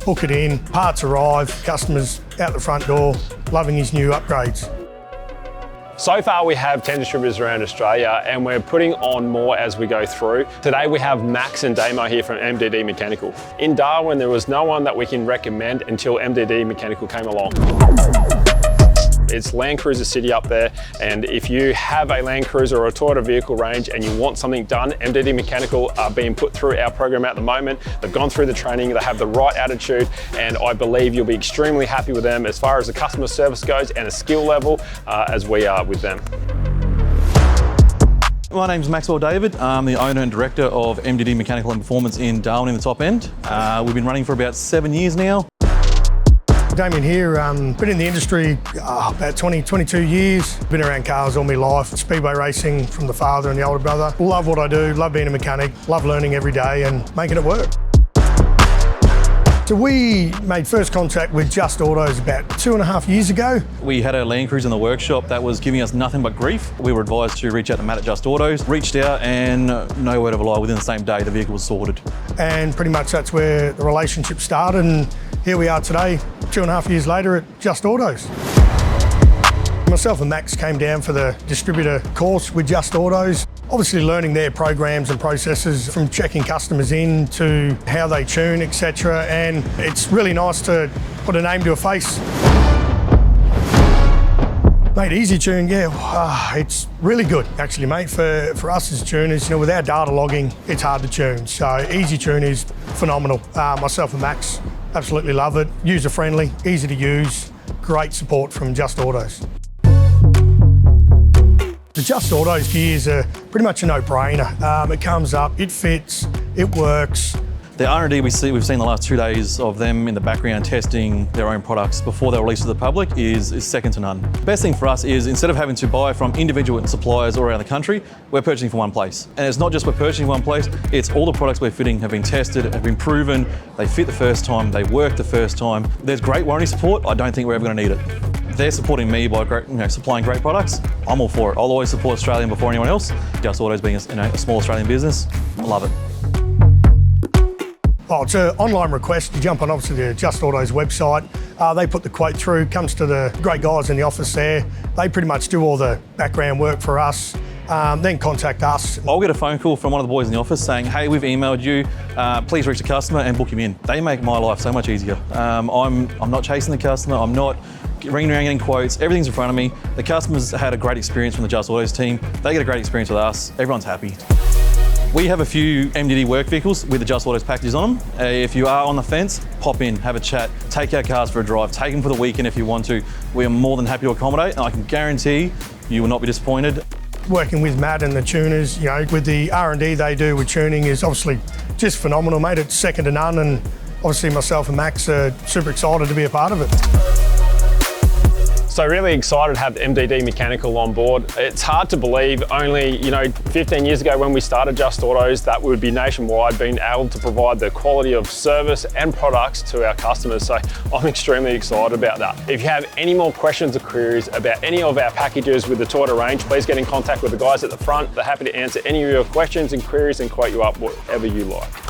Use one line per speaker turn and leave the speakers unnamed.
hook it in, parts arrive, customers out the front door, loving his new upgrades.
So far we have 10 distributors around Australia and we're putting on more as we go through. Today we have Max and Damien here from MDD Mechanical. In Darwin there was no one that we can recommend until MDD Mechanical came along. It's Land Cruiser City up there, and if you have a Land Cruiser or a Toyota vehicle range and you want something done, MDD Mechanical are being put through our program at the moment. They've gone through the training, they have the right attitude, and I believe you'll be extremely happy with them as far as the customer service goes and the skill level as we are with them.
My name's Maxwell David. I'm the owner and director of MDD Mechanical and Performance in Darwin in the top end. We've been running for about 7 years now.
Damien here, been in the industry about 22 years. Been around cars all my life, speedway racing from the father and the older brother. Love what I do, love being a mechanic, love learning every day and making it work. So we made first contact with Just Autos about 2.5 years ago.
We had a Land Cruiser in the workshop that was giving us nothing but grief. We were advised to reach out to Matt at Just Autos. Reached out and no word of a lie, within the same day the vehicle was sorted.
And pretty much that's where the relationship started, and here we are today, 2.5 years later at Just Autos. Myself and Max came down for the distributor course with Just Autos. Obviously learning their programs and processes, from checking customers in to how they tune, etc. And it's really nice to put a name to a face. Mate, Easy Tune, yeah, it's really good actually, mate. For us as tuners, with our data logging, it's hard to tune. So Easy Tune is phenomenal. Myself and Max absolutely love it. User friendly, easy to use, great support from Just Autos. The Just Autos gears are pretty much a no-brainer. It comes up, it fits, it works.
The R&D we've seen the last 2 days of them in the background testing their own products before they're released to the public is second to none. The best thing for us is, instead of having to buy from individual suppliers all around the country, we're purchasing from one place. And it's not just we're purchasing from one place, it's all the products we're fitting have been tested, have been proven, they fit the first time, they work the first time. There's great warranty support. I don't think we're ever going to need it. They're supporting me by supplying great products. I'm all for it. I'll always support Australian before anyone else. Just Autos being a small Australian business, I love it.
Oh, it's an online request. You jump on obviously the Just Autos website. They put the quote through, comes to the great guys in the office there. They pretty much do all the background work for us, then contact us.
I'll get a phone call from one of the boys in the office saying, hey, we've emailed you, please reach the customer and book him in. They make my life so much easier. I'm not chasing the customer, I'm not ringing around getting quotes, everything's in front of me. The customers had a great experience from the Just Autos team. They get a great experience with us, everyone's happy. We have a few MDD work vehicles with the Just Autos packages on them. If you are on the fence, pop in, have a chat, take our cars for a drive, take them for the weekend if you want to. We are more than happy to accommodate, and I can guarantee you will not be disappointed.
Working with Matt and the tuners, with the R&D they do with tuning is obviously just phenomenal, mate. It's second to none, and obviously myself and Max are super excited to be a part of it.
So really excited to have MDD Mechanical on board. It's hard to believe only 15 years ago when we started Just Autos that we would be nationwide, being able to provide the quality of service and products to our customers. So I'm extremely excited about that. If you have any more questions or queries about any of our packages with the Toyota range, please get in contact with the guys at the front. They're happy to answer any of your questions and queries and quote you up whatever you like.